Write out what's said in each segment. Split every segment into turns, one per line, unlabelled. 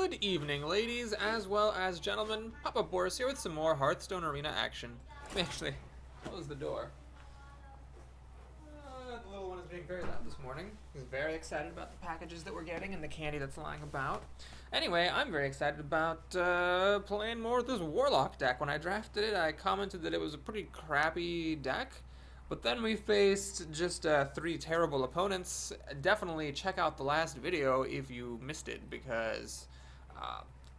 Good evening, ladies, as well as gentlemen. Papa Boris here with some more Hearthstone Arena action. Let me actually close the door. The little one is being very loud this morning. He's very excited about the packages that we're getting and the candy that's lying about. Anyway, I'm very excited about playing more with this Warlock deck. When I drafted it, I commented that it was a pretty crappy deck. But then we faced just 3 terrible opponents. Definitely check out the last video if you missed it, because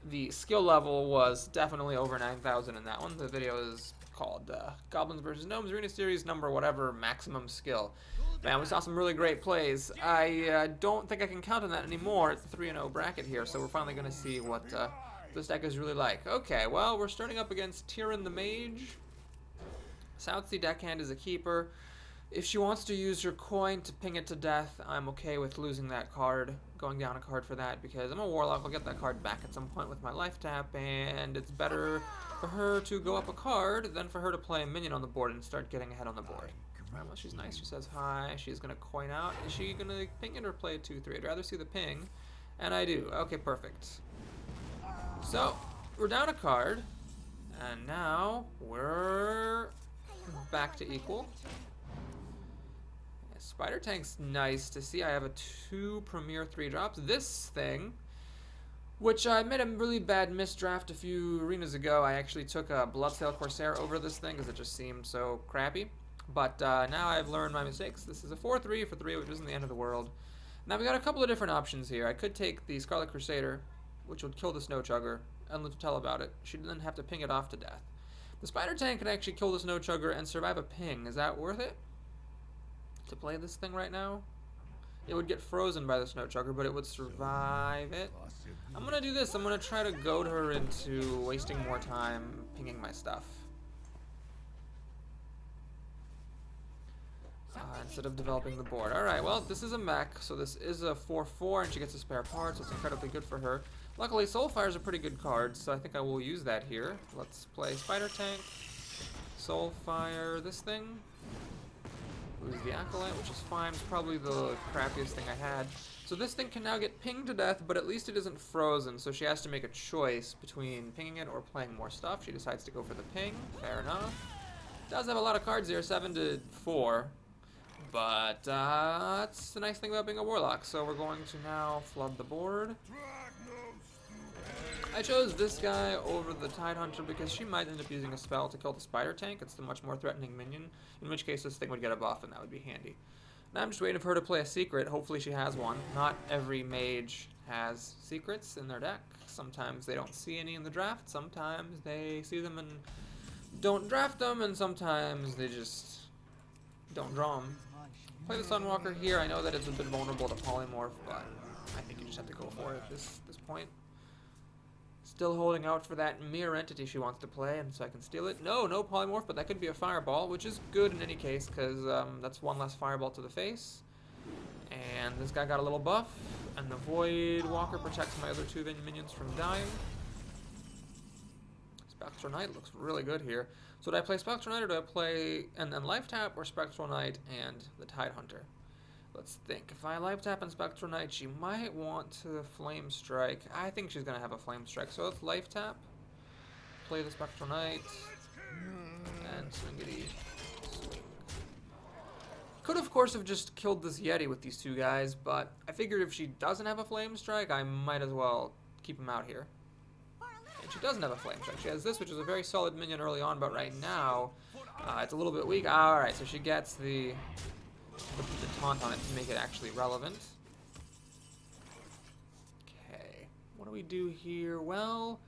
the skill level was definitely over 9,000 in that one. The video is called Goblins versus Gnomes Arena Series number whatever maximum skill. Man, we saw some really great plays. I don't think I can count on that anymore at the 3-0 bracket here, so we're finally going to see what this deck is really like. Okay, well, we're starting up against Tyrion the Mage. South Sea Deckhand is a keeper. If she wants to use her coin to ping it to death, I'm okay with losing that card, going down a card for that, because I'm a Warlock. I'll get that card back at some point with my life tap, and it's better for her to go up a card than for her to play a minion on the board and start getting ahead on the board. Alright, well, she's nice. She says hi. She's going to coin out. Is she going to ping it or play a 2-3? I'd rather see the ping, and I do. Okay, perfect. So, we're down a card, and now we're back to equal. Yeah, Spider Tank's nice to see. I have a 2 Premier 3 drops. This thing, which I made a really bad misdraft a few arenas ago. I actually took a Bloodsail Corsair over this thing because it just seemed so crappy. But now I've learned my mistakes. This is a 4-3 for 3, which isn't the end of the world. Now we got a couple of different options here. I could take the Scarlet Crusader, which would kill the Snow Chugger, and live to tell about it. She didn't have to ping it off to death. The Spider Tank can actually kill the Snow Chugger and survive a ping. Is that worth it? To play this thing right now? It would get frozen by the Snow Chugger, but it would survive it. I'm going to do this. I'm going to try to goad her into wasting more time pinging my stuff. Instead of developing the board. Alright, well, this is a mech, so this is a 4-4, and she gets a spare part, so it's incredibly good for her. Luckily, Soulfire is a pretty good card, so I think I will use that here. Let's play Spider Tank, Soulfire, this thing. Lose the Acolyte, which is fine. It's probably the crappiest thing I had. So this thing can now get pinged to death, but at least it isn't frozen, so she has to make a choice between pinging it or playing more stuff. She decides to go for the ping. Fair enough. Does have a lot of cards here, 7-4. But that's the nice thing about being a Warlock. So we're going to now flood the board. I chose this guy over the Tidehunter because she might end up using a spell to kill the Spider Tank. It's the much more threatening minion, in which case this thing would get a buff and that would be handy. Now I'm just waiting for her to play a secret. Hopefully she has one. Not every mage has secrets in their deck. Sometimes they don't see any in the draft. Sometimes they see them and don't draft them, and sometimes they just don't draw them. Play the Sunwalker here. I know that it's a bit vulnerable to Polymorph, but I think you just have to go for it at this point. Still holding out for that mirror entity she wants to play, and so I can steal it. No Polymorph, but that could be a Fireball, which is good in any case, because that's one less Fireball to the face. And this guy got a little buff, and the Void Walker protects my other 2 minions from dying. Spectral Knight looks really good here. So do I play Spectral Knight, or do I play and then Life Tap, or Spectral Knight and the Tidehunter? Let's think. If I Life Tap and Spectral Knight, she might want to Flame Strike. I think she's going to have a Flame Strike. So let's Life Tap, play the Spectral Knight, and swingity swing. Could, of course, have just killed this Yeti with these 2 guys, but I figured if she doesn't have a Flame Strike, I might as well keep him out here. And she doesn't have a Flame Strike. She has this, which is a very solid minion early on, but right now, it's a little bit weak. Alright, so she gets the taunt on it to make it actually relevant. Okay, what do we do here? Well,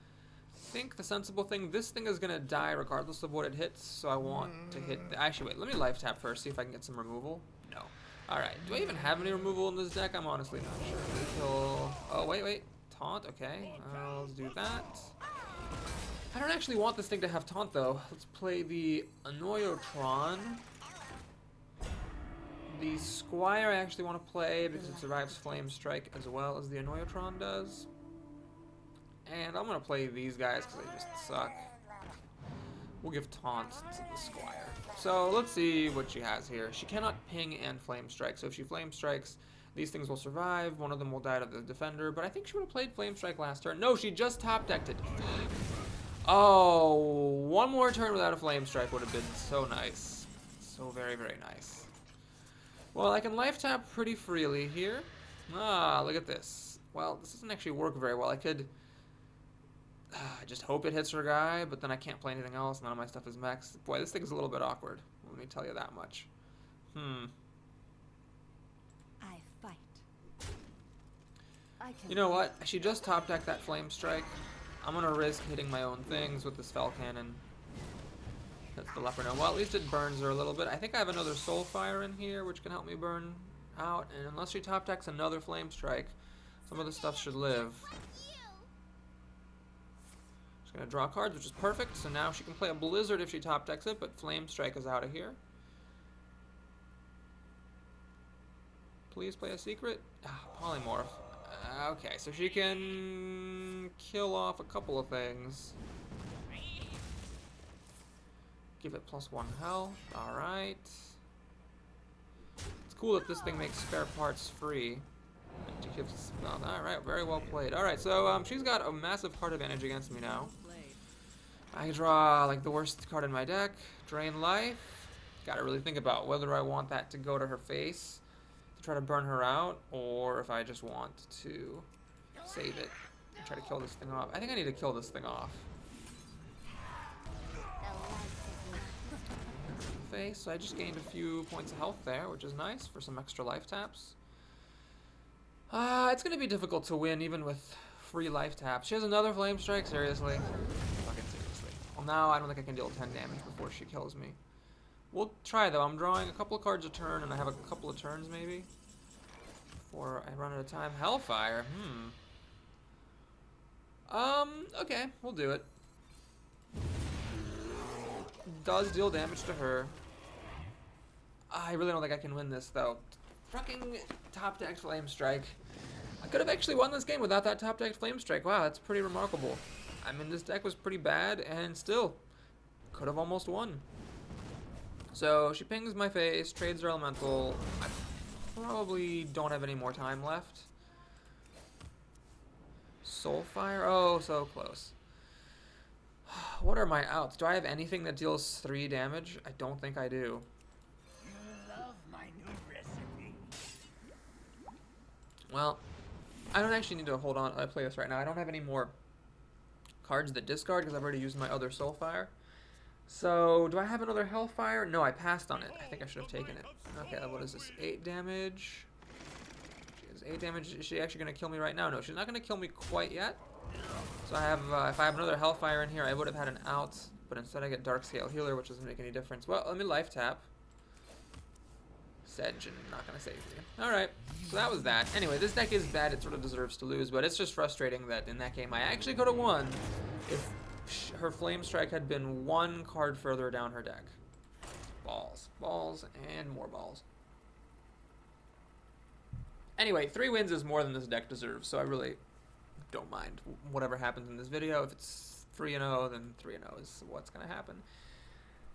I think the sensible thing, this thing is going to die regardless of what it hits, so I want to hit actually, wait, let me Life Tap first, see if I can get some removal. No. Alright, do I even have any removal in this deck? I'm honestly not sure. Oh, wait. Taunt, okay. Let's do that. I don't actually want this thing to have taunt, though. Let's play the Annoyotron. The Squire I actually want to play because it survives Flame Strike as well as the Annoyotron does. And I'm going to play these guys because they just suck. We'll give taunt to the Squire. So let's see what she has here. She cannot ping and Flame Strike, so if she Flame Strikes, These things will survive. One of them will die to the defender, but I think she would have played Flame Strike last turn. No, she just top decked it. Oh, one more turn without a Flame Strike would have been so nice. So very, very nice. Well, I can life tap pretty freely here. Ah, look at this. Well, this doesn't actually work very well. I could just hope it hits her guy, but then I can't play anything else. None of my stuff is maxed. Boy, this thing is a little bit awkward. Let me tell you that much.
I fight.
You know what? She just top decked that Flame Strike. I'm gonna risk hitting my own things with the Spell Cannon. That's the Leper Gnome. Well, at least it burns her a little bit. I think I have another Soulfire in here, which can help me burn out. And unless she top decks another Flame Strike, some of the stuff should live. She's gonna draw cards, which is perfect. So now she can play a Blizzard if she top decks it, but Flame Strike is out of here. Please play a secret. Polymorph. Okay, so she can kill off a couple of things. Give it +1 health. Alright. It's cool that this thing makes spare parts free. Alright, very well played. Alright, so she's got a massive card advantage against me now. I draw like the worst card in my deck. Drain life. Gotta really think about whether I want that to go to her face to try to burn her out, or if I just want to save it and try to kill this thing off. I think I need to kill this thing off. Face, so I just gained a few points of health there, which is nice for some extra life taps. It's gonna be difficult to win even with free life taps. She has another Flame Strike, seriously? Fucking seriously. Well, now I don't think I can deal 10 damage before she kills me. We'll try though. I'm drawing a couple of cards a turn, and I have a couple of turns maybe before I run out of time. Hellfire, okay, we'll do it. Does deal damage to her. I really don't think I can win this though. Fucking top decked Flame Strike. I could have actually won this game without that top decked Flame Strike. Wow, that's pretty remarkable. I mean, this deck was pretty bad and still could have almost won. So she pings my face, trades her elemental. I probably don't have any more time left. Soulfire, oh, so close. What are my outs? Do I have anything that deals 3 damage? I don't think I do.
You love my new recipe.
Well, I don't actually need to hold on. I play this right now. I don't have any more cards that discard because I've already used my other Soulfire. So, do I have another Hellfire? No, I passed on it. I think I should have taken it. Okay, what is this? 8 damage. She has 8 damage. Is she actually going to kill me right now? No, she's not going to kill me quite yet. So I have, if I have another Hellfire in here, I would have had an out, but instead I get Darkscale Healer, which doesn't make any difference. Well, let me life tap. Sedge, and not going to save me. Alright, so that was that. Anyway, this deck is bad. It sort of deserves to lose, but it's just frustrating that in that game I actually could have won if her Flame Strike had been 1 card further down her deck. Balls. Balls, and more balls. Anyway, 3 wins is more than this deck deserves, so I really don't mind whatever happens in this video. If it's 3-0, then 3-0 is what's going to happen.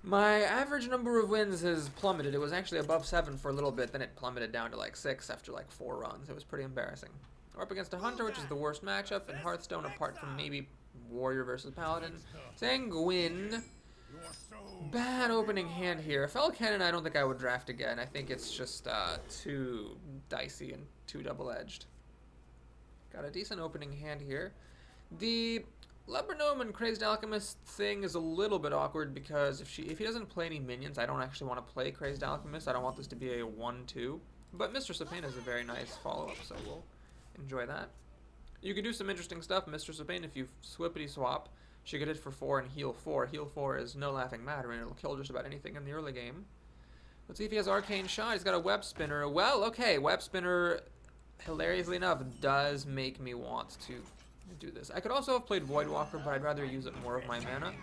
My average number of wins has plummeted. It was actually above 7 for a little bit, then it plummeted down to like 6 after like 4 runs. It was pretty embarrassing. We're up against a Hunter, which is the worst matchup in Hearthstone, apart from maybe Warrior versus Paladin. Sanguine. Bad opening hand here. Fell Cannon I don't think I would draft again. I think it's just too dicey and too double-edged. Got a decent opening hand here. The Leper Gnome and Crazed Alchemist thing is a little bit awkward because if he doesn't play any minions, I don't actually want to play Crazed Alchemist. I don't want this to be a 1-2. But Mistress of Pain is a very nice follow-up, so we'll enjoy that. You can do some interesting stuff, Mistress of Pain, if you swippity swap. She could hit for 4 and heal 4. Heal 4 is no laughing matter, and it'll kill just about anything in the early game. Let's see if he has Arcane Shot. He's got a Web Spinner. Well, okay, Web Spinner, hilariously enough, does make me want to do this. I could also have played Voidwalker, but I'd rather use up more of my mana.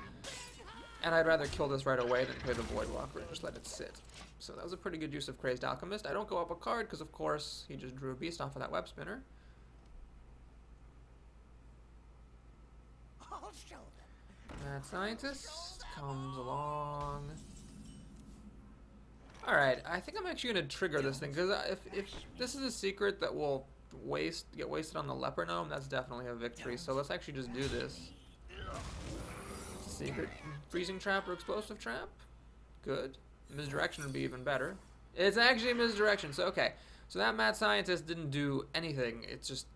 And I'd rather kill this right away than play the Voidwalker and just let it sit. So that was a pretty good use of Crazed Alchemist. I don't go up a card because, of course, he just drew a beast off of that Web Spinner.
I'll show them.
Mad Scientist comes along. Alright, I think I'm actually going to trigger this thing, because if this is a secret that will get wasted on the leper gnome, that's definitely a victory. So let's actually just do this. Secret freezing trap or explosive trap? Good. Misdirection would be even better. It's actually misdirection, so okay. So that mad scientist didn't do anything. It just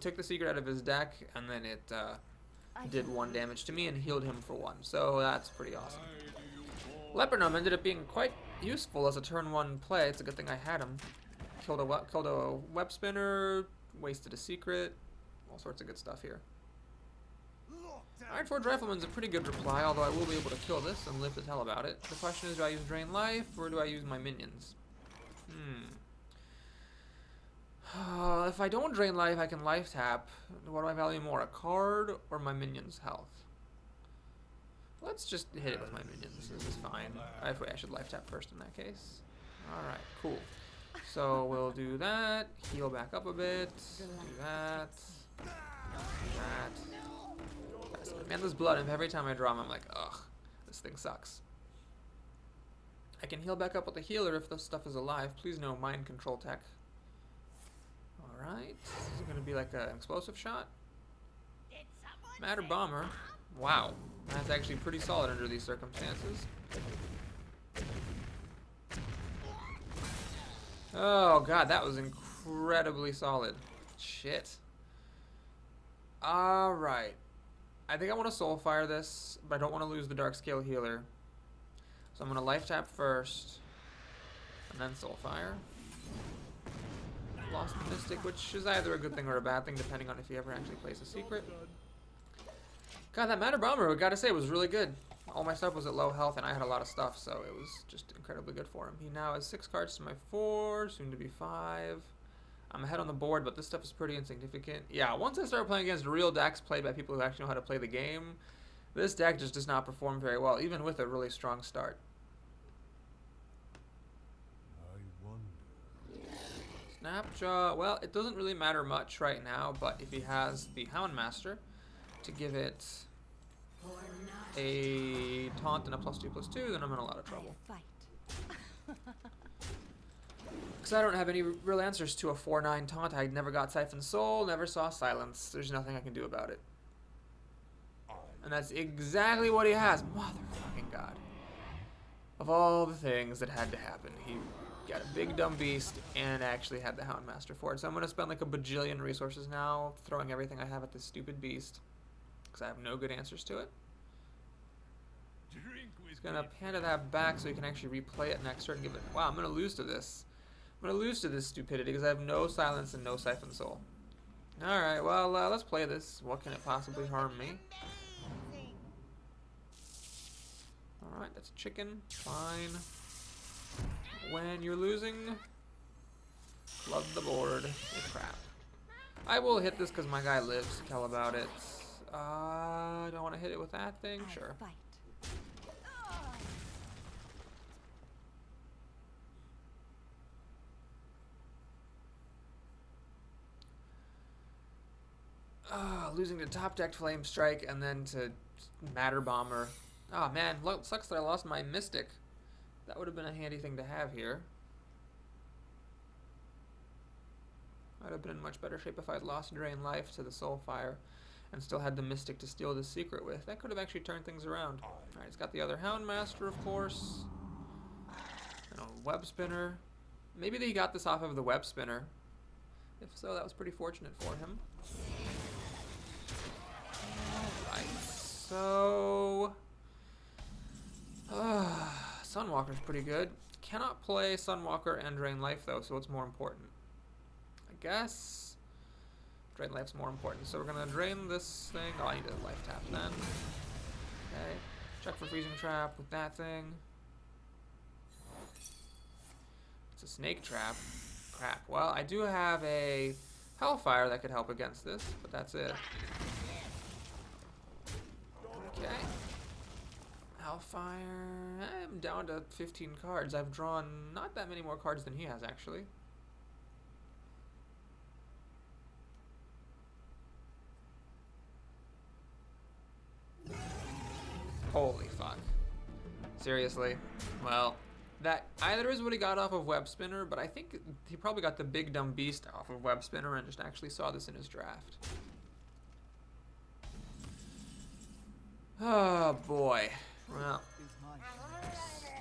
took the secret out of his deck, and then it did 1 damage to me and healed him for 1. So that's pretty awesome. Leper gnome ended up being quite useful as a turn 1 play. It's a good thing I had him. Killed a web spinner, wasted a secret, all sorts of good stuff here. Iron Forge Rifleman's a pretty good reply, although I will be able to kill this and live to tell about it. The question is, do I use Drain Life or do I use my minions? If I don't Drain Life, I can Life Tap. What do I value more, a card or my minions' health? Let's just hit it with my minions. This is fine. I should Life Tap first in that case. Alright, cool. So we'll do that. Heal back up a bit. Do that. Do that. Man, this blood, every time I draw him, I'm like, ugh, this thing sucks. I can heal back up with the healer if the stuff is alive. Please no mind control tech. Alright. This is going to be like an explosive shot. Matter Bomber. Wow. That's actually pretty solid under these circumstances. Oh god, that was incredibly solid. Shit. Alright. I think I want to Soulfire this, but I don't want to lose the Dark Scale Healer. So I'm going to Life Tap first, and then Soulfire. Lost the Mystic, which is either a good thing or a bad thing, depending on if he ever actually plays a secret. God, that Matter Bomber, I gotta say, was really good. All my stuff was at low health, and I had a lot of stuff, so it was just incredibly good for him. He now has 6 cards to my 4, soon to be 5. I'm ahead on the board, but this stuff is pretty insignificant. Yeah, once I start playing against real decks played by people who actually know how to play the game, this deck just does not perform very well, even with a really strong start. Snapjaw, well, it doesn't really matter much right now, but if he has the Houndmaster to give it a taunt and a +2/+2, then I'm in a lot of trouble. Because I don't have any real answers to a 4/9 taunt. I never got Siphon Soul, never saw Silence. There's nothing I can do about it. And that's exactly what he has. Motherfucking god. Of all the things that had to happen, he got a big dumb beast and actually had the Houndmaster for it. So I'm going to spend like a bajillion resources now throwing everything I have at this stupid beast. Because I have no good answers to it. He's going to panda that back so he can actually replay it next turn and give it... Wow, I'm going to lose to this. I'm going to lose to this stupidity because I have no Silence and no Siphon Soul. Alright, well, let's play this. What can it possibly harm me? Alright, that's a chicken. Fine. When you're losing, flood the board with crap. I will hit this because my guy lives to tell about it. Do I want to hit it with that thing? Sure. Losing to top deck Flame Strike and then to Matter Bomber. Oh man, sucks that I lost my Mystic. That would have been a handy thing to have here. I'd have been in much better shape if I'd lost Drain Life to the Soulfire and still had the Mystic to steal the secret with. That could have actually turned things around. Alright, he's got the other Houndmaster, of course. And a Web Spinner. Maybe he got this off of the Web Spinner. If so, that was pretty fortunate for him. Alright, so... Sunwalker's pretty good. Cannot play Sunwalker and Drain Life though, so what's more important? I guess Drain Life's more important. So we're gonna drain this thing. Oh, I need a Life Tap then. Okay. Check for Freezing Trap with that thing. It's a Snake Trap. Crap. Well, I do have a Hellfire that could help against this, but that's it. Okay. Hellfire. I'm down to 15 cards. I've drawn not that many more cards than he has, actually. Holy fuck. Seriously? Well, that either is what he got off of Web Spinner, but I think he probably got the Big Dumb Beast off of Web Spinner and just actually saw this in his draft. Oh boy. Well,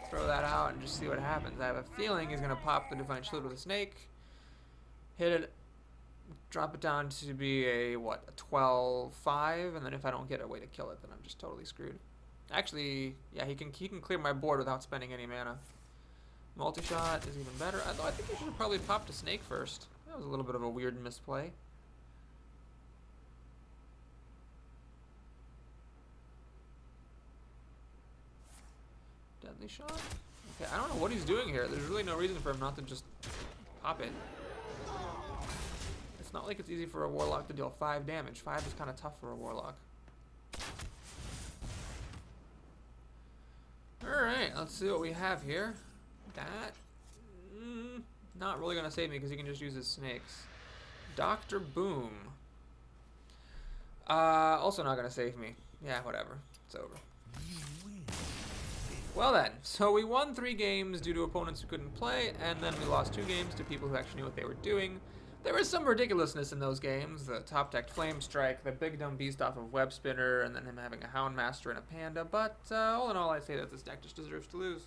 throw that out and just see what happens. I have a feeling he's going to pop the Divine Shield with a snake, hit it, drop it down to be a, what, a 12-5, and then if I don't get a way to kill it, then I'm just totally screwed. Actually, yeah, he can clear my board without spending any mana. Multi-shot is even better. Although I think he should have probably popped a snake first. That was a little bit of a weird misplay. Deadly shot? Okay, I don't know what he's doing here. There's really no reason for him not to just pop it. It's not like it's easy for a Warlock to deal 5 damage. 5 is kind of tough for a Warlock. Alright, let's see what we have here. That... not really going to save me because he can just use his snakes. Dr. Boom. Also not going to save me. Yeah, whatever. It's over. Well then, so we won 3 games due to opponents who couldn't play, and then we lost 2 games to people who actually knew what they were doing. There was some ridiculousness in those games. The top-decked Flame Strike, the Big Dumb Beast off of Web Spinner, and then him having a Houndmaster and a Panda, but all in all, I'd say that this deck just deserves to lose.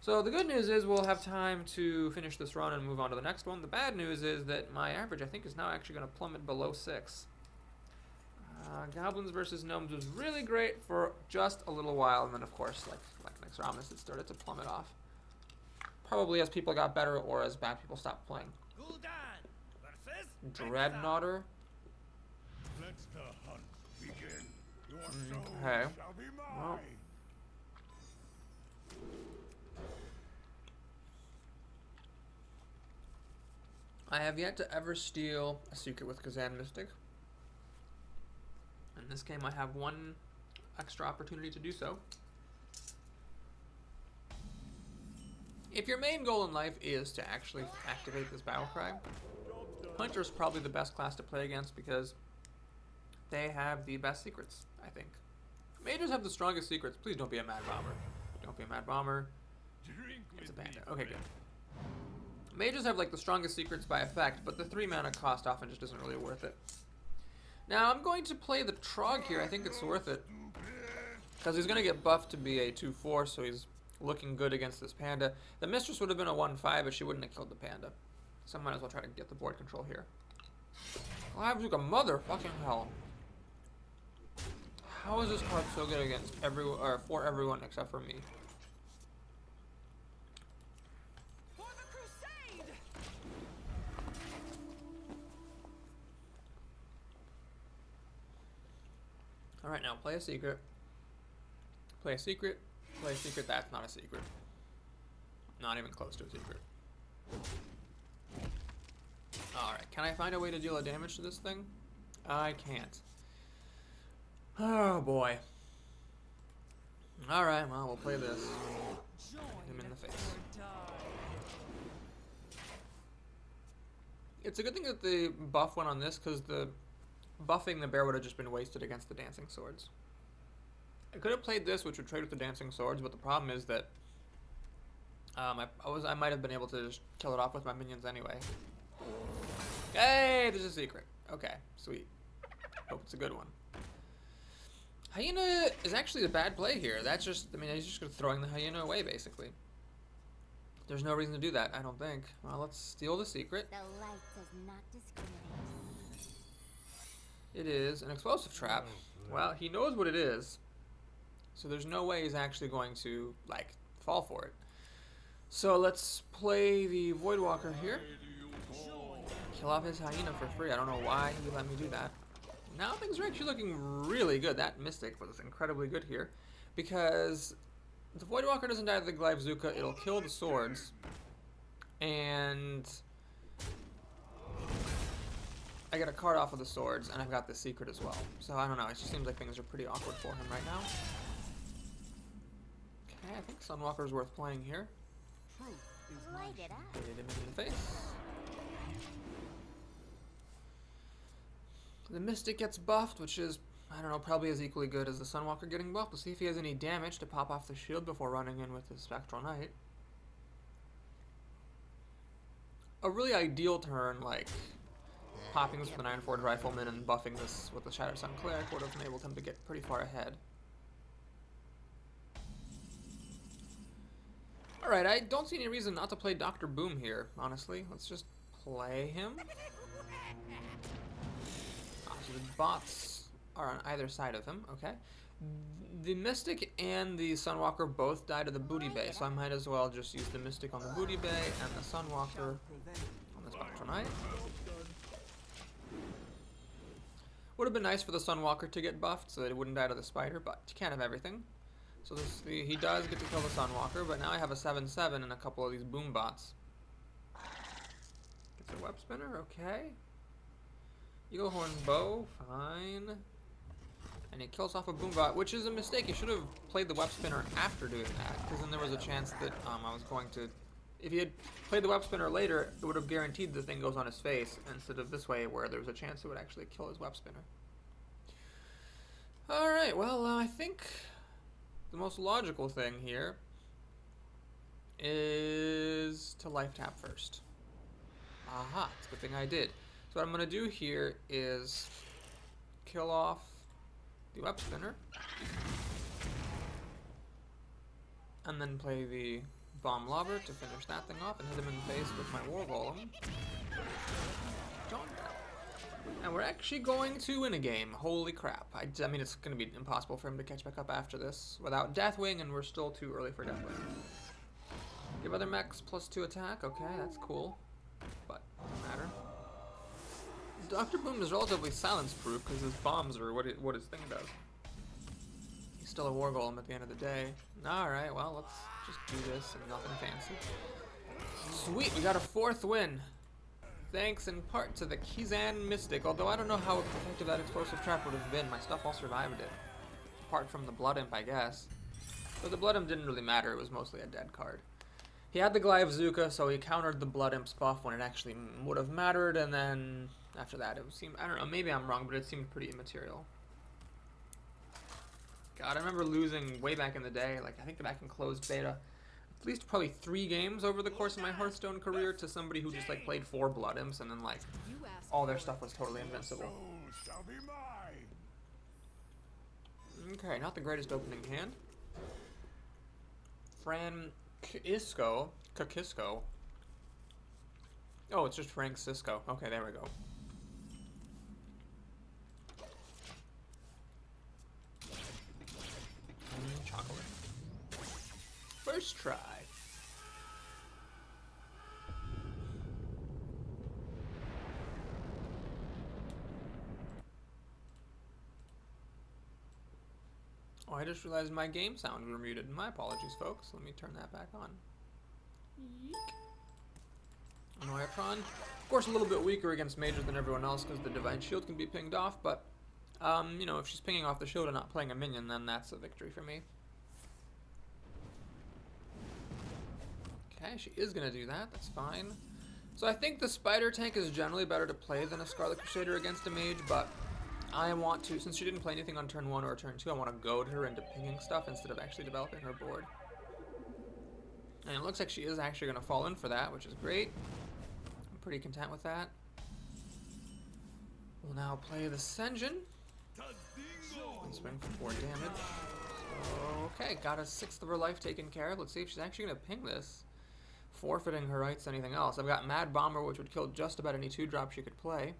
So the good news is we'll have time to finish this run and move on to the next one. The bad news is that my average, I think, is now actually going to plummet below 6. Goblins versus Gnomes was really great for just a little while, and then, of course, like next Ramus, it started to plummet off. Probably as people got better or as bad people stopped playing. Dreadnoughter.
Let the hunt begin. Your soul
Okay.
shall be mine.
Well, I have yet to ever steal a secret with Kazan Mystic. In this game, I have 1 extra opportunity to do so. If your main goal in life is to actually activate this battle cry, Hunter is probably the best class to play against because they have the best secrets, I think. Mages have the strongest secrets. Please don't be a Mad Bomber. Don't be a Mad Bomber. It's a Panda. Okay, good. Mages have like the strongest secrets by effect, but the 3 mana cost often just isn't really worth it. Now I'm going to play the Trog here. I think it's worth it because he's going to get buffed to be a 2/4, so he's looking good against this Panda. The Mistress would have been a 1/5, but she wouldn't have killed the Panda. So I might as well try to get the board control here. Lives like a motherfucking hell. How is this card so good against everyone, or for everyone except for me?
For the crusade!
Alright, now play a secret. Play a secret. Play a secret. That's not a secret. Not even close to a secret. Alright, can I find a way to deal a damage to this thing? I can't. Oh boy. Alright, well, we'll play this. Hit him in the face. It's a good thing that the buff went on this, because the buffing the bear would have just been wasted against the Dancing Swords. I could have played this, which would trade with the Dancing Swords, but the problem is that I might have been able to just kill it off with my minions anyway. Hey, there's a secret. Okay, sweet. Hope it's a good one. Hyena is actually a bad play here. That's just, I mean, he's just throwing the Hyena away, basically. There's no reason to do that, I don't think. Well, let's steal the secret.
The light does not discriminate.
It is an explosive trap. Well, he knows what it is, so there's no way he's actually going to, like, fall for it. So let's play the Voidwalker here. Kill off his Hyena for free. I don't know why he let me do that. Now things are actually looking really good. That Mystic was incredibly good here, because the Voidwalker doesn't die to the Glyph-Zuka, it'll kill the swords, and I get a card off of the swords, and I've got the secret as well. So I don't know, it just seems like things are pretty awkward for him right now. Okay, I think Sunwalker's worth playing here.
Light it up.
Hit him in the face. The Mystic gets buffed, which is, I don't know, probably as equally good as the Sunwalker getting buffed. We'll see if he has any damage to pop off the shield before running in with the Spectral Knight. a really ideal turn, like popping this with an Iron Forge Rifleman and buffing this with the Shattered Sun Cleric would have enabled him to get pretty far ahead. Alright, I don't see any reason not to play Dr. Boom here, honestly. Let's just play him. So the bots are on either side of him, okay. The Mystic and the Sunwalker both died to the Booty Bay, so I might as well just use the Mystic on the Booty Bay and the Sunwalker on the Spectral Knight. Would have been nice for the Sunwalker to get buffed so that it wouldn't die to the Spider, but you can't have everything. So he does get to kill the Sunwalker, but now I have a 7/7 and a couple of these boom bots. Gets a web spinner, okay. Eaglehorn bow, fine. And he kills off a boom bot, which is a mistake. He should have played the web spinner after doing that, because then there was a chance that I was going to... If he had played the web spinner later, it would have guaranteed the thing goes on his face, instead of this way where there was a chance it would actually kill his web spinner. Alright, well, I think the most logical thing here is to life tap first. Aha, it's a good thing I did. So what I'm going to do here is kill off the web spinner and then play the bomb lobber to finish that thing off and hit him in the face with my war golem. And we're actually going to win a game. Holy crap. I mean, it's going to be impossible for him to catch back up after this without Deathwing, and we're still too early for Deathwing. Give other mechs +2 attack. Okay, that's cool. But, doesn't matter. Dr. Boom is relatively silence-proof because his bombs are what his thing does. He's still a war golem at the end of the day. Alright, well, let's just do this and nothing fancy. Sweet, we got a 4th win. Thanks in part to the Kizan Mystic, although I don't know how effective that explosive trap would have been. My stuff all survived it. Apart from the Blood Imp, I guess. But the Blood Imp didn't really matter, it was mostly a dead card. He had the Glyvzuka, so he countered the Blood Imp's buff when it actually would have mattered, and then after that it seemed, I don't know, maybe I'm wrong, but it seemed pretty immaterial. God, I remember losing way back in the day, like I think back in closed beta, at least probably 3 games over the course of my Hearthstone career to somebody who just like played 4 Blood Imps and then like all their stuff was totally invincible. Okay, not the greatest opening hand. Kakisco. Oh, it's just Frank Cisco. Okay, there we go. Chocolate. First try. Oh, I just realized my game sound were muted. My apologies, folks. Let me turn that back on. Noyatron. Of course, a little bit weaker against mages than everyone else because the Divine Shield can be pinged off, but, you know, if she's pinging off the shield and not playing a minion, then that's a victory for me. Okay, she is going to do that. That's fine. So I think the Spider Tank is generally better to play than a Scarlet Crusader against a mage, but I want to, since she didn't play anything on turn 1 or turn 2, I want to goad her into pinging stuff instead of actually developing her board. And it looks like she is actually going to fall in for that, which is great. I'm pretty content with that. We'll now play the Senjin. And swing for 4 damage. So, okay, got a 6th of her life taken care of. Let's see if she's actually going to ping this, forfeiting her rights to anything else. I've got Mad Bomber, which would kill just about any 2-drop she could play,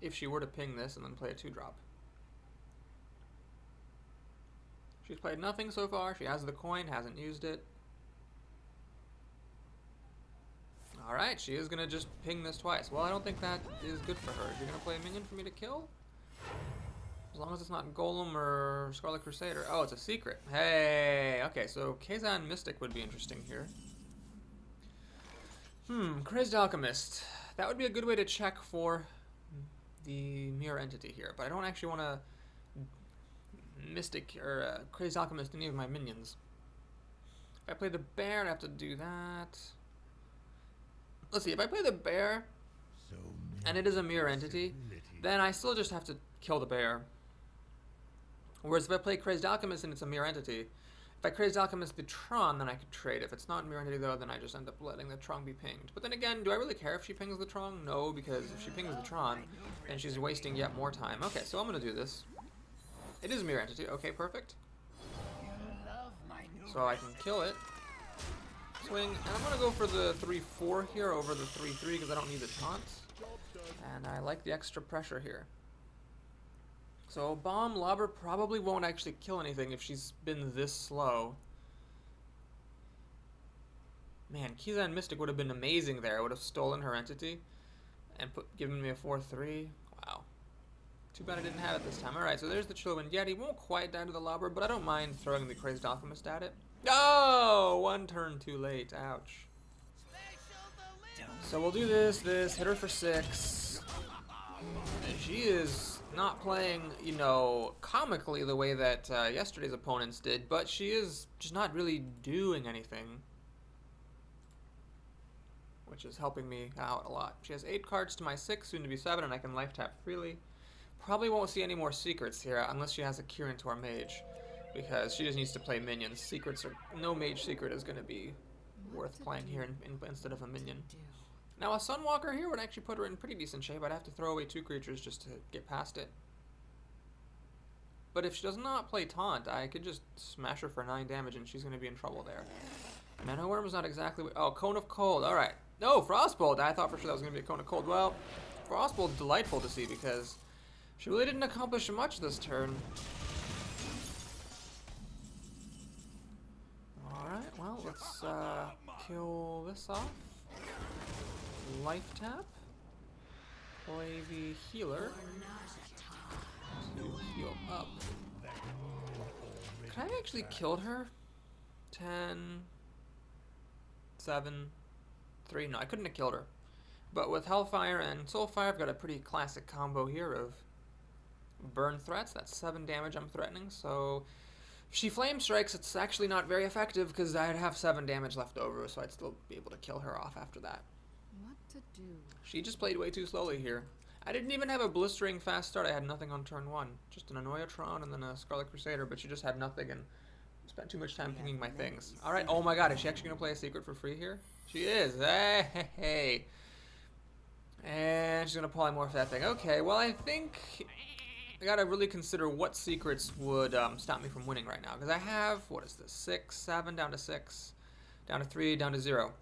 if she were to ping this and then play a 2-drop. She's played nothing so far. She has the coin, hasn't used it. Alright, she is going to just ping this twice. Well, I don't think that is good for her. You're going to play a minion for me to kill? As long as it's not Golem or Scarlet Crusader. Oh, it's a secret. Hey! Okay, so Kazan Mystic would be interesting here. Crazed Alchemist. That would be a good way to check for the mirror entity here, but I don't actually want to Mystic or Crazed Alchemist any of my minions. If I play the bear, I have to do that. Let's see, if I play the bear, and it is a mirror entity, then I still just have to kill the bear. Whereas if I play Crazed Alchemist and it's a mirror entity, if I Crazed Alchemist the Tron, then I could trade. If it's not Mirror Entity, though, then I just end up letting the Tron be pinged. But then again, do I really care if she pings the Tron? No, because if she pings the Tron, then she's wasting yet more time. Okay, so I'm going to do this. It is Mirror Entity. Okay, perfect. So I can kill it. Swing. And I'm going to go for the 3-4 here over the 3-3 because I don't need the taunts. And I like the extra pressure here. So Bomb Lobber probably won't actually kill anything if she's been this slow. Man, Kizan Mystic would have been amazing there. I would have stolen her entity and given me a 4-3. Wow. Too bad I didn't have it this time. Alright, so there's the Chillwind Yeti. Won't quite die to the Lobber, but I don't mind throwing the Crazed Alchemist at it. Oh! One turn too late. Ouch. So we'll do this, hit her for 6. She is not playing, you know, comically the way that yesterday's opponents did, but she is just not really doing anything, which is helping me out a lot. She has 8 cards to my 6, soon to be 7, and I can life tap freely. Probably won't see any more secrets here unless she has a cure into our mage, because she just needs to play minions. Secrets are, no mage secret is going to be worth playing here instead of a minion. Now a Sunwalker here would actually put her in pretty decent shape. I'd have to throw away 2 creatures just to get past it. But if she does not play Taunt, I could just smash her for 9 damage and she's going to be in trouble there. Mana Worm is not exactly... Oh, Cone of Cold. Alright. No, Frostbolt. I thought for sure that was going to be a Cone of Cold. Well, Frostbolt is delightful to see because she really didn't accomplish much this turn. Alright, well, let's kill this off. Life tap. Play the healer to heal up. Could I actually killed her? 10, 7, 3. No, I couldn't have killed her. But with Hellfire and Soulfire, I've got a pretty classic combo here of burn threats. That's 7 damage I'm threatening. So if she Flame Strikes, it's actually not very effective because I'd have 7 damage left over, so I'd still be able to kill her off after that.
What to do?
She just played way too slowly here. I didn't even have a blistering fast start. I had nothing on turn 1. Just an Annoyatron and then a Scarlet Crusader, but she just had nothing and spent too much time pinging my things. Alright, oh my god, is she actually going to play a secret for free here? She is. Hey, hey, hey. And she's going to polymorph that thing. Okay, well I think I got to really consider what secrets would stop me from winning right now. Because I have, what is this, 6, 7, down to 6, down to 3, down to 0.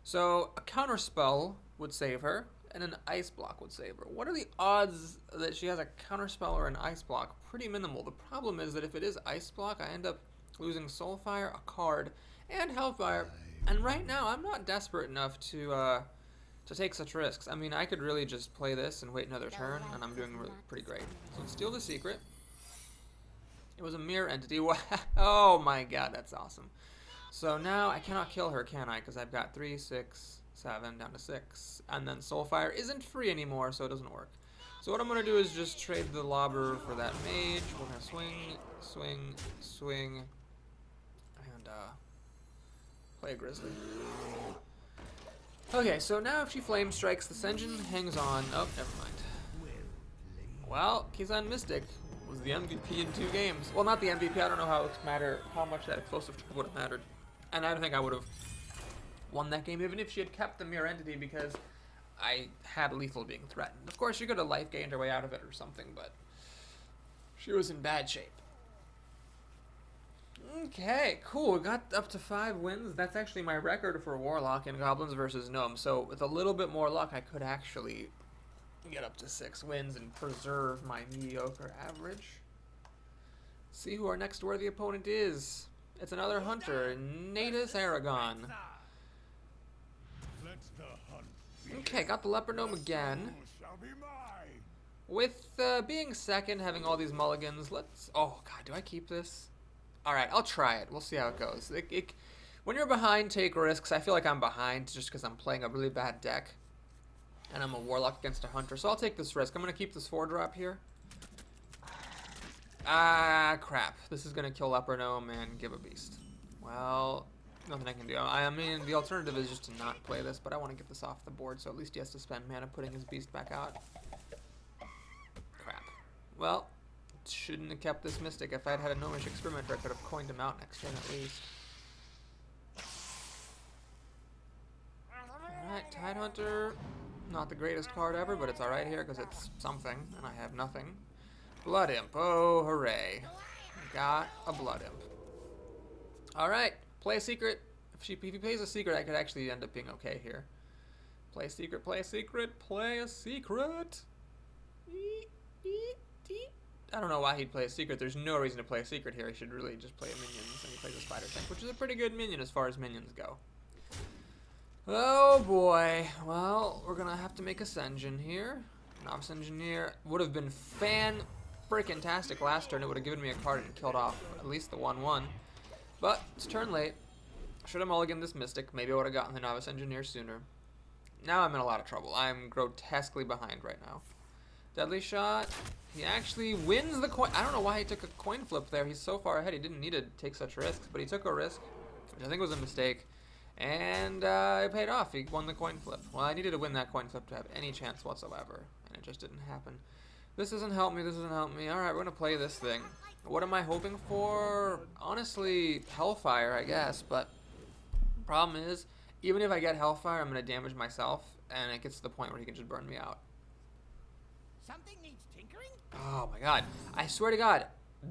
So a counterspell would save her, and an ice block would save her. What are the odds that she has a counterspell or an ice block? Pretty minimal. The problem is that if it is ice block, I end up losing Soulfire, a card, and Hellfire. And right now, I'm not desperate enough to take such risks. I mean, I could really just play this and wait another turn, and I'm doing pretty great. So let's steal the secret. It was a mirror entity. Oh my god, that's awesome. So now I cannot kill her, can I? Because I've got 3, 6, 7, down to 6. And then Soulfire isn't free anymore, so it doesn't work. So what I'm going to do is just trade the Lobber for that Mage. We're going to swing, swing, swing, and play a Grizzly. Okay, so now if she Flame Strikes, the Senjin hangs on. Oh, never mind. Well, Kizan Mystic was the MVP in 2 games. Well, not the MVP. I don't know how much that explosive trip would have mattered. And I don't think I would have won that game even if she had kept the mirror entity because I had lethal being threatened. Of course, she could have life gained her way out of it or something, but she was in bad shape. Okay, cool. We got up to 5 wins. That's actually my record for Warlock in Goblins versus Gnomes. So with a little bit more luck, I could actually get up to 6 wins and preserve my mediocre average. See who our next worthy opponent is. It's another hunter, Natus Aragon. Okay, got the Leopard Gnome again. With being second, having all these mulligans, let's... Oh, God, do I keep this? Alright, I'll try it. We'll see how it goes. When you're behind, take risks. I feel like I'm behind just because I'm playing a really bad deck. And I'm a Warlock against a Hunter, so I'll take this risk. I'm going to keep this 4-drop here. Ah, crap. This is going to kill Leopard Gnome and give a Beast. Well, nothing I can do. I mean, the alternative is just to not play this, but I want to get this off the board, so at least he has to spend mana putting his Beast back out. Crap. Well, shouldn't have kept this Mystic. If I'd had a Gnomish Experimenter, I could have coined him out next turn at least. Alright, Tidehunter. Not the greatest card ever, but it's alright here because it's something, and I have nothing. Blood Imp. Oh, hooray. Got a Blood Imp. Alright, play a secret. If he plays a secret, I could actually end up being okay here. Play a secret, play a secret, play a secret. I don't know why he'd play a secret. There's no reason to play a secret here. He should really just play a minions, and he plays a spider tank, which is a pretty good minion as far as minions go. Oh boy. Well, we're gonna have to make Ascension here. Novice Engineer would have been fan-freaking-tastic last turn. It would have given me a card and killed off at least the 1/1. But it's turn late. Should have mulliganed this Mystic. Maybe I would have gotten the Novice Engineer sooner. Now I'm in a lot of trouble. I'm grotesquely behind right now. Deadly Shot. He actually wins the coin. I don't know why he took a coin flip there. He's so far ahead. He didn't need to take such risks, but he took a risk, which I think was a mistake. And it paid off. He won the coin flip. Well, I needed to win that coin flip to have any chance whatsoever, and it just didn't happen. This doesn't help me. This doesn't help me. All right, we're going to play this thing. What am I hoping for? Honestly, Hellfire, I guess, but problem is, even if I get Hellfire, I'm going to damage myself, and it gets to the point where he can just burn me out.
Something needs tinkering?
Oh my god. I swear to god,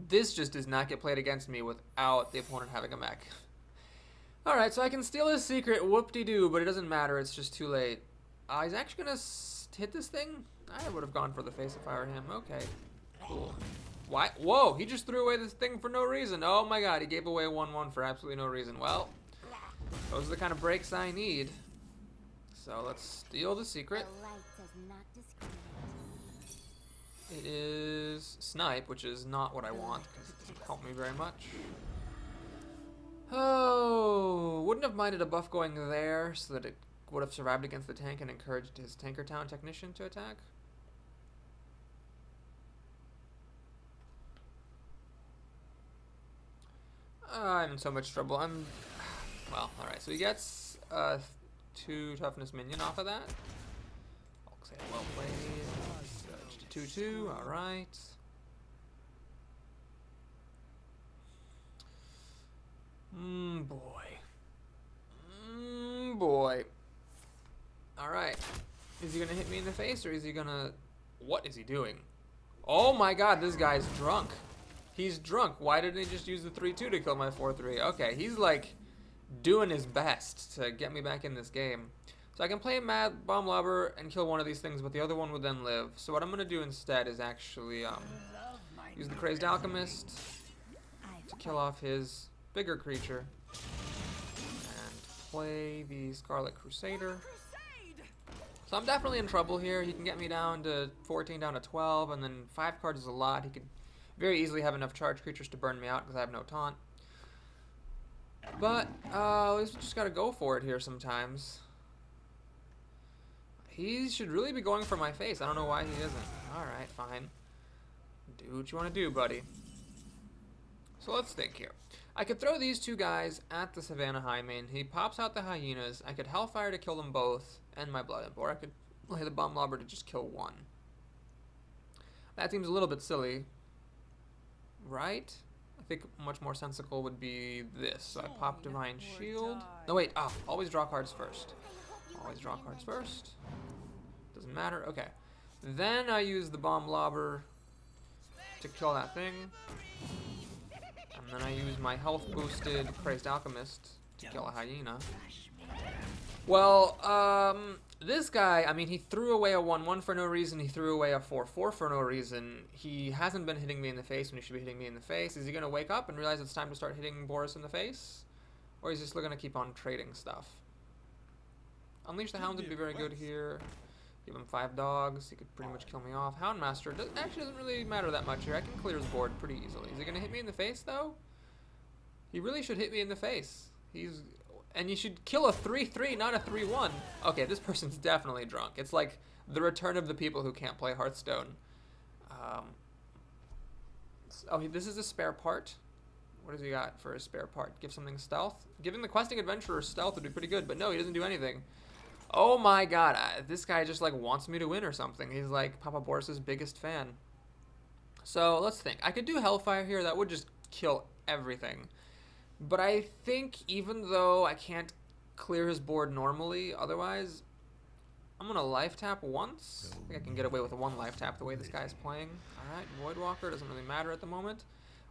this just does not get played against me without the opponent having a mech. Alright, so I can steal his secret, whoop-de-doo, but it doesn't matter, it's just too late. He's actually going to hit this thing? I would have gone for the face if I were him. Okay, cool. Why? Whoa, he just threw away this thing for no reason. Oh my god, he gave away a 1/1 for absolutely no reason. Well, those are the kind of breaks I need. So let's steal the secret.
The light does not discriminate.
It is Snipe, which is not what I want because it doesn't help me very much. Oh, wouldn't have minded a buff going there so that it would have survived against the tank and encouraged his Tankertown Technician to attack. I'm in so much trouble. Well, alright, so he gets 2 toughness minion off of that. I'll say well played. 2/2, alright. Boy. Boy. Alright. Is he gonna hit me in the face or is he gonna... What is he doing? Oh my god, this guy's drunk. He's drunk. Why didn't he just use the 3/2 to kill my 4/3? Okay, he's like doing his best to get me back in this game. So I can play Mad Bomb Lobber and kill one of these things, but the other one would then live. So what I'm gonna do instead is actually use the Crazed Alchemist to kill off his bigger creature and play the Scarlet Crusader. So I'm definitely in trouble here. He can get me down to 14, down to 12, and then 5 cards is a lot. He could very easily have enough charged creatures to burn me out because I have no taunt. But we just gotta go for it here sometimes. He should really be going for my face. I don't know why he isn't. Alright, fine. Do what you want to do, buddy. So let's think here. I could throw these 2 guys at the Savannah Highmane. He pops out the hyenas. I could Hellfire to kill them both and my Blood Imp, or I could play the Bomb Lobber to just kill one. That seems a little bit silly, right? I think much more sensible would be this. So I pop Divine Shield. No, wait. Always draw cards first. Always draw cards first. Doesn't matter. Okay. Then I use the Bomb Lobber to kill that thing. And then I use my health boosted Crazed Alchemist to kill a hyena. Well, this guy, I mean, he threw away a 1/1 for no reason. He threw away a 4/4 for no reason. He hasn't been hitting me in the face when he should be hitting me in the face. Is he going to wake up and realize it's time to start hitting Boris in the face? Or is he still going to keep on trading stuff? Unleash the Hounds would be very good here. Give him 5 dogs. He could pretty much kill me off. Houndmaster actually doesn't really matter that much here. I can clear his board pretty easily. Is he going to hit me in the face, though? He really should hit me in the face. And you should kill a 3/3, not a 3/1. Okay, this person's definitely drunk. It's like the return of the people who can't play Hearthstone. This is a spare part. What does he got for a spare part? Give something stealth? Giving the Questing Adventurer stealth would be pretty good, but no, he doesn't do anything. Oh my god, this guy just like wants me to win or something. He's like Papa Boris's biggest fan. So let's think. I could do Hellfire here. That would just kill everything. But I think even though I can't clear his board normally, otherwise, I'm going to life tap once. I think I can get away with a 1 life tap the way this guy's playing. Alright, Voidwalker doesn't really matter at the moment.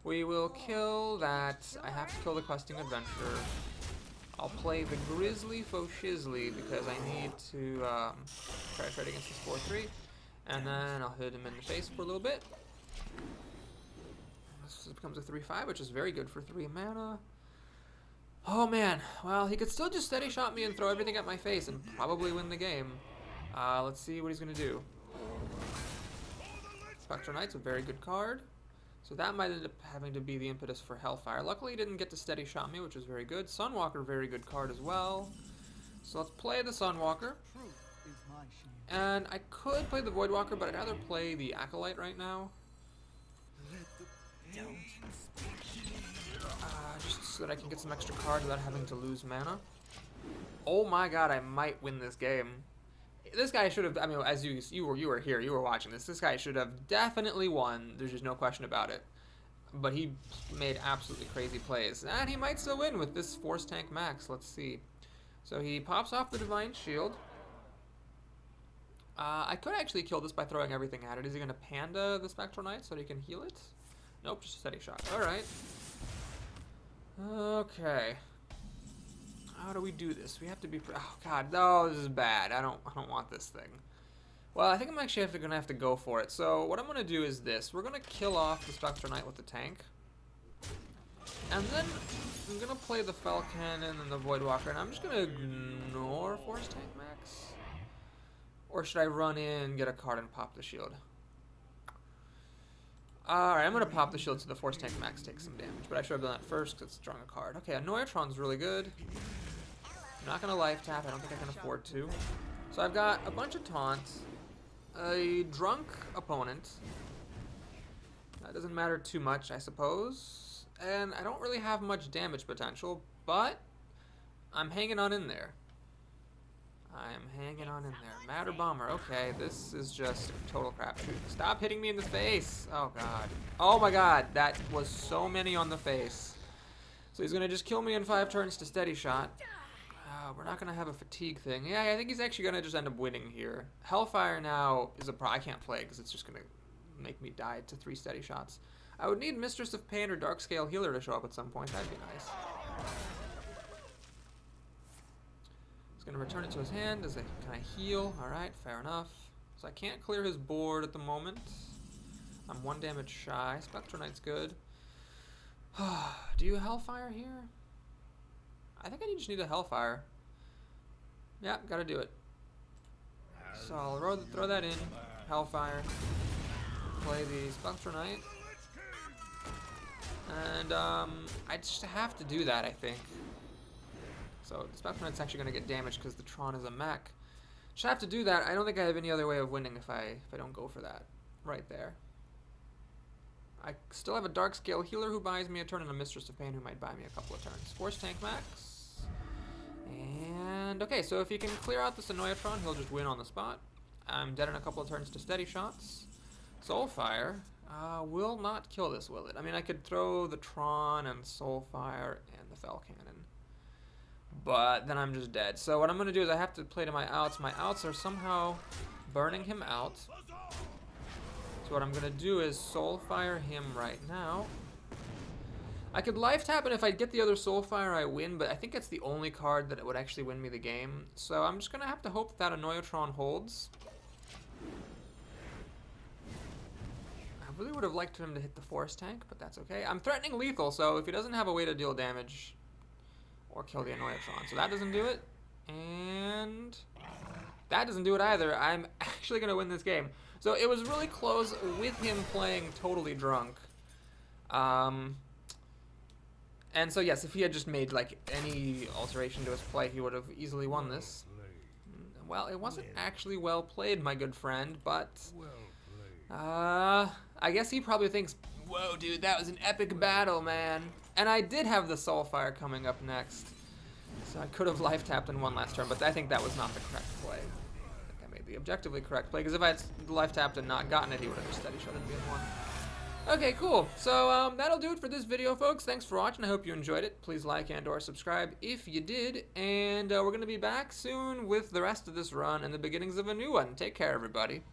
We will kill that. I have to kill the Questing Adventurer. I'll play the Grizzly Fauchizly because I need to try to trade against this 4-3. And then I'll hit him in the face for a little bit. This becomes a 3-5, which is very good for 3 mana. Oh man, well, he could still just steady shot me and throw everything at my face and probably win the game. Let's see what he's going to do. Spectral Knight's a very good card. So that might end up having to be the impetus for Hellfire. Luckily, he didn't get to steady shot me, which was very good. Sunwalker, very good card as well. So let's play the Sunwalker. And I could play the Voidwalker, but I'd rather play the Acolyte right now. Just so that I can get some extra cards without having to lose mana. Oh my god, I might win this game. This guy should have, I mean, as you were here, you were watching this. This guy should have definitely won. There's just no question about it. But he made absolutely crazy plays. And he might still win with this Force Tank Max. Let's see. So he pops off the Divine Shield. I could actually kill this by throwing everything at it. Is he going to Panda the Spectral Knight so that he can heal it? Nope, just a steady shot. Alright. Okay. How do we do this? We have to be... Oh, God. No, this is bad. I don't want this thing. Well, I think I'm actually going to have to go for it. So what I'm going to do is this. We're going to kill off the Spectral Knight with the tank. And then I'm going to play the Fell Cannon and the Voidwalker. And I'm just going to ignore Force Tank Max. Or should I run in, get a card, and pop the shield? Alright, I'm going to pop the shield so the Force Tank Max takes some damage. But I should have done that first because it's drawing a card. Okay, Annoyatron's really good. I'm not going to life tap. I don't think I can afford to. So I've got a bunch of taunts. A drunk opponent. That doesn't matter too much, I suppose. And I don't really have much damage potential, but I'm hanging on in there. I'm hanging on in there. Matter Bomber. Okay, this is just total crapshoot. Stop hitting me in the face. Oh, God. Oh, my God. That was so many on the face. So he's going to just kill me in 5 turns to steady shot. We're not going to have a fatigue thing. Yeah, I think he's actually going to just end up winning here. Hellfire now is a I can't play because it's just going to make me die to 3 steady shots. I would need Mistress of Pain or Darkscale Healer to show up at some point. That'd be nice. He's going to return it to his hand. Can I heal? Alright, fair enough. So I can't clear his board at the moment. I'm 1 damage shy. Spectral Knight's good. Do you Hellfire here? I think I just need a Hellfire. Yeah, gotta do it. So I'll throw that in. Hellfire. Play the Spectral Knight. And I just have to do that, I think. So the Spectral Knight's actually going to get damaged because the Tron is a mech. Just have to do that. I don't think I have any other way of winning if I don't go for that. Right there. I still have a Darkscale Healer who buys me a turn and a Mistress of Pain who might buy me a couple of turns. Force Tank Max. And okay, so if he can clear out this Annoyatron, he'll just win on the spot. I'm dead in a couple of turns to steady shots. Soulfire will not kill this, will it? I mean, I could throw the Tron and Soulfire and the Fell Cannon. But then I'm just dead. So what I'm going to do is I have to play to my outs. My outs are somehow burning him out. So what I'm going to do is Soulfire him right now. I could life tap, and if I get the other Soulfire, I win, but I think it's the only card that would actually win me the game. So I'm just going to have to hope that Annoyatron holds. I really would have liked him to hit the Force Tank, but that's okay. I'm threatening lethal, so if he doesn't have a way to deal damage or kill the Annoyatron. So that doesn't do it, and that doesn't do it either. I'm actually going to win this game. So it was really close with him playing totally drunk. And so yes, if he had just made like any alteration to his play, he would have easily won this. Well, it wasn't actually well played, my good friend, but I guess he probably thinks, whoa, dude, that was an epic battle, man. And I did have the Soulfire coming up next, so I could have life tapped in one last turn, but I think that was not the correct play. I think I made the objectively correct play, because if I had life tapped and not gotten it, he would have just steady shot and been one. Okay, cool. So that'll do it for this video, folks. Thanks for watching. I hope you enjoyed it. Please like and or subscribe if you did. And we're going to be back soon with the rest of this run and the beginnings of a new one. Take care, everybody.